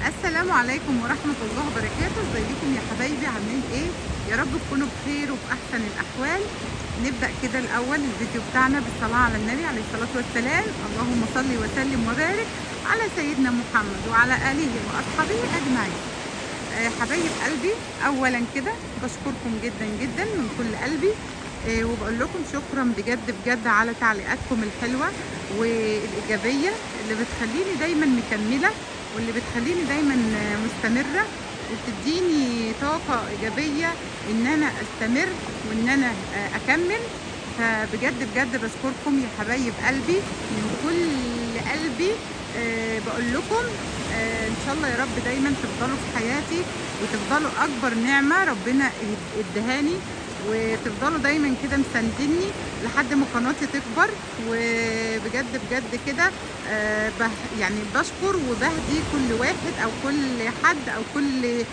السلام عليكم ورحمة الله وبركاته. ازيكم يا حبايبي؟ عاملين ايه؟ يا رب تكونوا بخير وبأحسن الأحوال. نبدأ كده الأول الفيديو بتاعنا بالصلاة على النبي عليه الصلاة والسلام. اللهم صل وسلم وبارك على سيدنا محمد وعلى آله وأصحابه أجمعين. حبايب قلبي، أولا كده بشكركم جدا جدا من كل قلبي. وبقول لكم شكرا بجد بجد على تعليقاتكم الحلوة والإيجابية اللي بتخليني دايما مكملة، واللي بتخليني دايما مستمرة، وبتديني طاقة إيجابية إن أنا أستمر وإن أنا أكمل. فبجد بجد بشكركم يا حبايب قلبي من كل قلبي. بقول لكم إن شاء الله يا رب دايما تفضلوا في حياتي، وتفضلوا أكبر نعمة ربنا ادهاني، وتفضلوا دايما كده مسانديني لحد ما قناتي تكبر. وبجد بجد كده يعني بشكر وبهدي كل واحد او كل حد او كل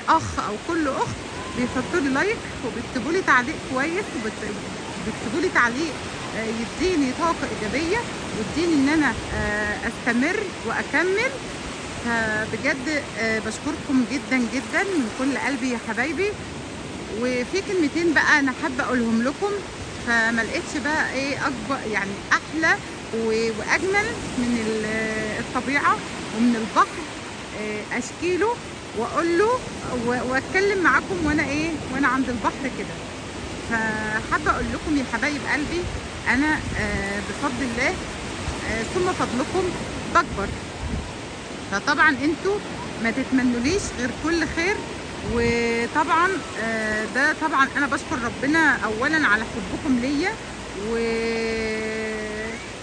اخ او كل اخت بيحطوا لي لايك وبيكتبوا لي تعليق كويس، وبيكتبوا لي تعليق يديني طاقه ايجابيه ويديني ان انا استمر واكمل. فبجد بشكركم جدا جدا من كل قلبي يا حبايبي. وفي كلمتين بقى انا حابه اقولهم لكم، فما لقيتش بقى ايه اكبر يعني احلى واجمل من الطبيعه ومن البحر اشكيله واقول له واتكلم معاكم وانا عند البحر كده. فحابه اقول لكم يا حبايب قلبي، انا بفضل الله ثم فضلكم بكبر. فطبعا انتوا ما تتمنوليش غير كل خير. وطبعا ده طبعا انا بشكر ربنا اولا على حبكم ليا،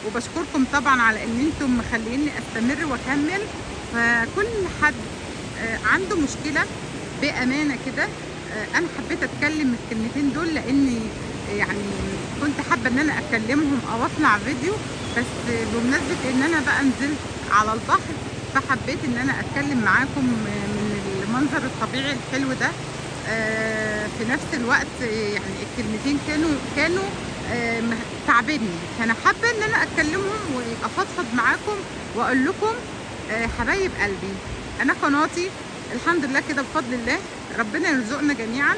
وبشكركم طبعا على ان انتم مخليني استمر واكمل. فكل حد عنده مشكله بامانه كده، انا حبيت اتكلم الكلمتين دول لاني يعني كنت حابه ان انا اكلمهم او اطلع فيديو، بس بمناسبه ان انا بقى نزلت على البحر فحبيت ان انا اتكلم معاكم من المنظر الطبيعي الحلو ده. في نفس الوقت يعني الكلمتين كانوا تعبني، فانا حابه ان انا اتكلمهم وافضفض معاكم واقول لكم حبايب قلبي، انا قناتي الحمد لله كده بفضل الله ربنا يرزقنا جميعا.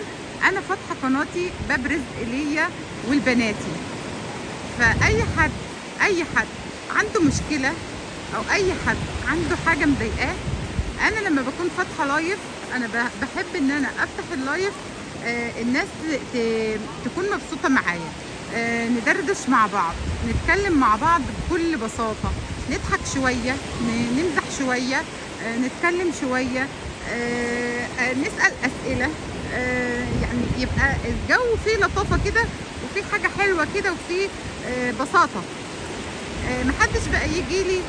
انا فاتحه قناتي باب رزق ليا ولبناتي. فاي حد عنده مشكله او اي حد عنده حاجه مضايقاه، انا لما بكون فاتحه لايف انا بحب ان انا افتح اللايف الناس تكون مبسوطه معايا، ندردش مع بعض، نتكلم مع بعض بكل بساطه، نضحك شويه، نمزح شويه، نتكلم شويه، نسال اسئله، يعني يبقى الجو فيه لطافه كده وفي حاجه حلوه كده وفي بساطه. محدش بقى يجي لي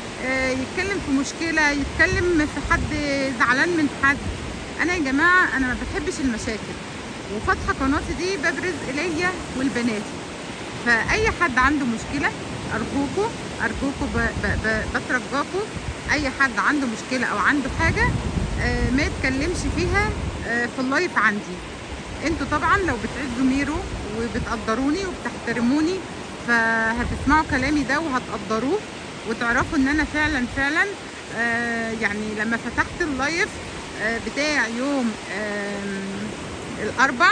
يتكلم في مشكله، يتكلم في حد زعلان من حد. انا يا جماعه انا ما بحبش المشاكل، وفاتحه قناتي دي باب رزق ليا ولبناتي. فاي حد عنده مشكله ارجوكوا بترجاكوا، اي حد عنده مشكله او عنده حاجه ما يتكلمش فيها في اللايف عندي. انتوا طبعا لو بتعزوا ميرو وبتقدروني وبتحترموني فهتسمعوا كلامي ده وهتقدروه، وتعرفوا ان انا فعلا يعني لما فتحت اللايف بتاع يوم الاربع،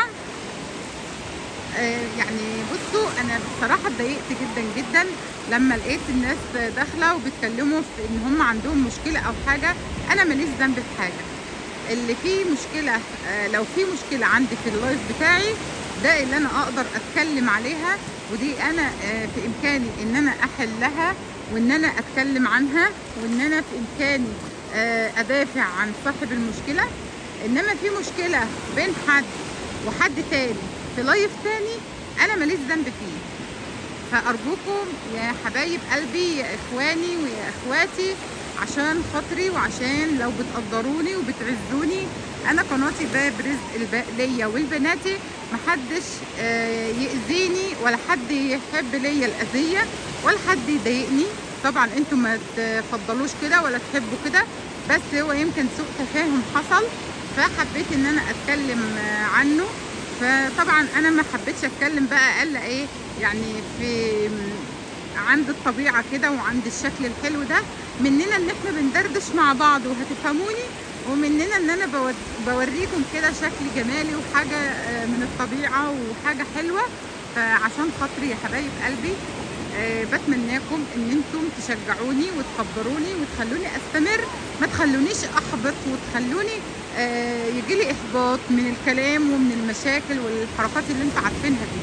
يعني بصوا انا بصراحه اتضايقت جدا جدا لما لقيت الناس داخله وبيتكلموا في ان هم عندهم مشكله او حاجه. انا ماليش ذنب في حاجه. اللي فيه مشكله لو في مشكله عندي في اللايف بتاعي ده اللي انا اقدر اتكلم عليها، ودي انا في امكاني ان انا احلها وان انا اتكلم عنها، وان انا في امكاني ادافع عن صاحب المشكله. انما في مشكله بين حد وحد تاني في لايف تاني انا ماليش ذنب فيه. فارجوكم يا حبايب قلبي يا اخواني ويا اخواتي عشان خاطري وعشان لو بتقدروني وبتعزوني، انا قناتي باب رزق ليا ولبناتي. محدش يأذيني ولا حد يحب ليا الأذية ولا حد يضايقني. طبعا انتوا ما تفضلوش كده ولا تحبوا كده، بس هو يمكن سوء تفاهم حصل فحبيت ان انا اتكلم عنه. فطبعا انا ما حبيتش اتكلم بقى الا ايه يعني في عند الطبيعه كده وعند الشكل الحلو ده، مننا ان احنا بندردش مع بعض وهتفهموني، ومننا ان انا بوريكم كده شكل جمالي وحاجه من الطبيعه وحاجه حلوه. فعشان خاطري يا حبايب قلبي بتمناكم ان انتم تشجعوني وتكبروني وتخلوني استمر، ما تخلونيش احبط وتخلوني يجيلي احباط من الكلام ومن المشاكل والحركات اللي انتم عارفينها دي.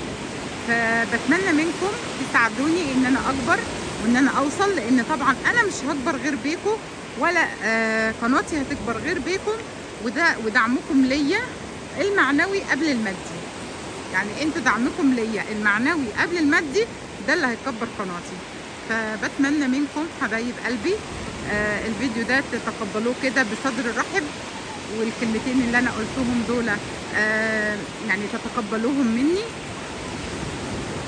فبتمنى منكم تساعدوني ان انا اكبر وان انا اوصل، لان طبعا انا مش هكبر غير بيكم، ولا قناتي هتكبر غير بيكم، ودعمكم ليا المعنوي قبل المادي. يعني انتوا دعمكم ليا المعنوي قبل المادي ده اللي هيكبر قناتي. فبتمنى منكم حبايب قلبي الفيديو ده تتقبلوه كده بصدر رحب، والكلمتين اللي انا قلتهم دول يعني تتقبلوهم مني.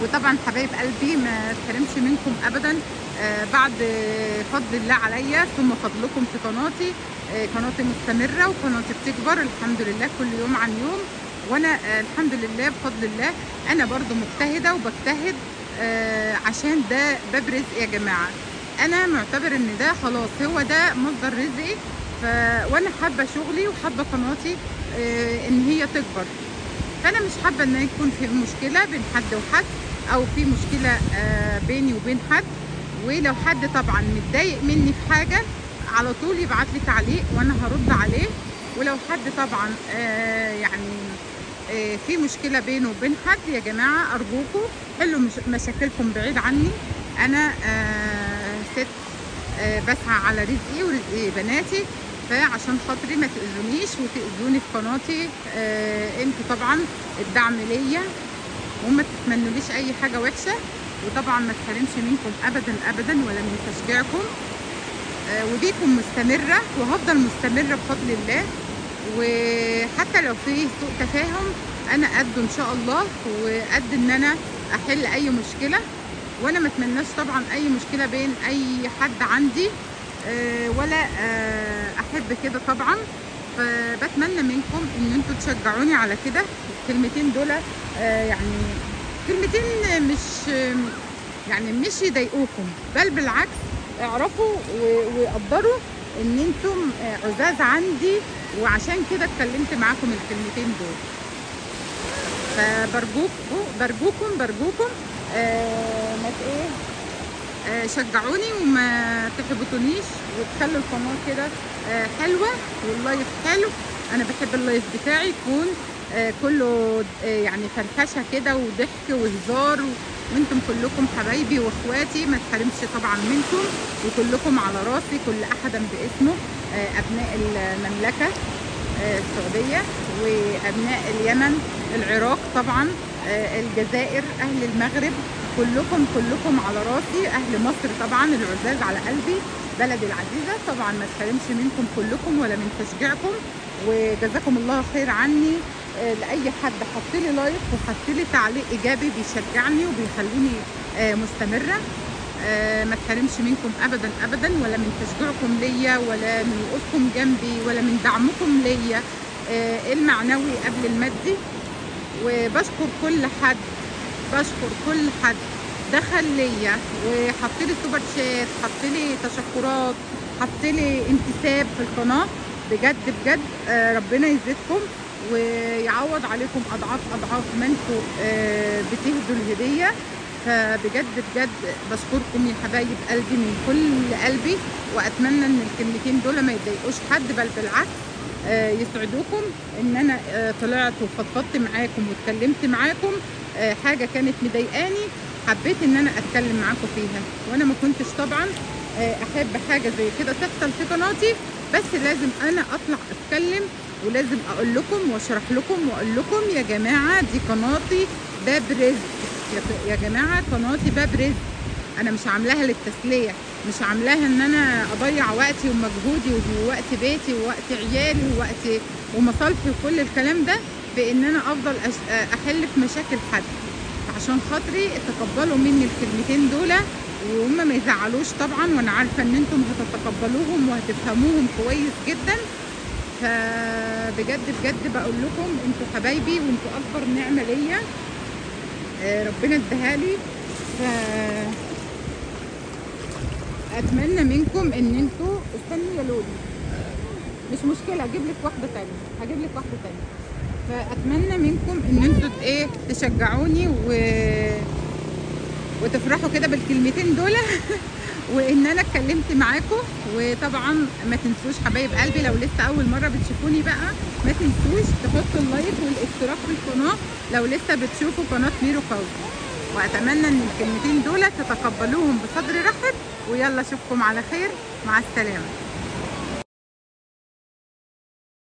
وطبعا حبايب قلبي ما تحرمش منكم ابدا بعد فضل الله عليا ثم فضلكم في قناتي. قناتي مستمره وقناتي بتكبر الحمد لله كل يوم عن يوم، وانا الحمد لله بفضل الله انا برضو مجتهده وبجتهد عشان ده باب رزق يا جماعه. انا معتبر ان ده خلاص هو ده مصدر رزقي، وانا حابه شغلي وحابه قناتي ان هي تكبر. فانا مش حابه ان يكون في مشكله بين حد وحد، او في مشكله بيني وبين حد. ولو حد طبعا متضايق مني في حاجه على طول يبعت لي تعليق وانا هرد عليه. ولو حد طبعا يعني في مشكله بينه وبين حد، يا جماعه ارجوكم حلوا مشاكلكم بعيد عني. انا ست بسعى على رزقي ورزق بناتي، فعشان خاطري ما تاذونيش وتاذوني في قناتي. انتوا طبعا الدعم ليا وما تتمنوليش اي حاجه وحشه، وطبعا ما تحرمش منكم ابدا ابدا ولا من تشجيعكم. وديكم مستمره وهفضل مستمره بفضل الله. وحتى لو في سوء تفاهم انا قد ان شاء الله، وقد ان انا احل اي مشكله. وانا ما اتمناش طبعا اي مشكله بين اي حد عندي ولا احب كده طبعا. فبتمنى منكم ان انتوا تشجعوني على كده. الكلمتين دول يعني كلمتين مش يضايقوكم، بل بالعكس اعرفوا وقدروا ان انتم عزاز عندي، وعشان كده اتكلمت معاكم الكلمتين دول. فبرجوكم ما شجعوني وما تحبطونيش، وتخلوا القناه كده حلوه واللايف حلو. انا بحب اللايف بتاعي يكون كله يعني فرفشه كده وضحك وهزار، وانتم كلكم حبايبي واخواتي ما تحرمش طبعا منكم، وكلكم على راسي كل احدا باسمه. ابناء المملكه السعوديه، وابناء اليمن، العراق طبعا، الجزائر، اهل المغرب، كلكم على راسي. اهل مصر طبعا العزاز على قلبي، بلدي العزيزه طبعا ما تحرمش منكم كلكم ولا من تشجيعكم. وجزاكم الله خير عني لاي حد حط لي لايك وحط لي تعليق ايجابي بيشجعني وبيخليني مستمره. ما تحرمش منكم ابدا ابدا ولا من تشجيعكم ليا، ولا من وقوفكم جنبي، ولا من دعمكم ليا المعنوي قبل المادي. وبشكر كل حد دخل ليا وحط لي سوبر شات، حط لي تشكرات، حط لي انتساب في القناه. بجد ربنا يزيدكم ويعوض عليكم اضعاف ما انتوا بتهدوا الهديه. فبجد بشكركم يا حبايب قلبي من كل قلبي، واتمنى ان الكلمتين دول ما يضايقوش حد، بل بالعكس يسعدوكم ان انا طلعت وفضفضت معاكم واتكلمت معاكم. حاجه كانت مضايقاني حبيت ان انا اتكلم معاكم فيها، وانا ما كنتش طبعا احب حاجه زي كده تحصل في قناتي، بس لازم انا اطلع اتكلم ولازم اقول لكم واشرح لكم واقول لكم يا جماعه دي قناتي باب رزق. يا جماعه قناتي باب رزق، انا مش عاملاها للتسليه، مش عاملاها ان انا اضيع وقتي ومجهودي ووقت بيتي ووقت عيالي ووقت ومصالحي وكل الكلام ده بان انا افضل احل في مشاكل حد. عشان خاطري تقبلوا مني الكلمتين دول وهم ما يزعلوش طبعا، وانا عارفه ان انتم هتتقبلوهم وهتفهموهم كويس جدا. فبجد بقول لكم انتوا حبايبي وانتوا اكبر نعمه ليا ربنا اداها لي. فاتمنى منكم ان انتوا استني يا لولي، مش مشكله اجيب لك واحده ثانيه، هجيب لك واحده ثانيه. فاتمنى منكم ان انتوا ايه تشجعوني وتفرحوا كده بالكلمتين دول وان انا اتكلمت معاكم. وطبعا ما تنسوش حبايب قلبي لو لسه اول مره بتشوفوني بقى، ما تنسوش تحطوا اللايك والاشتراك في القناه لو لسه بتشوفوا قناه ميرو فوزي. واتمنى ان الكلمتين دول تتقبلوهم بصدر رحب. ويلا اشوفكم على خير، مع السلامه.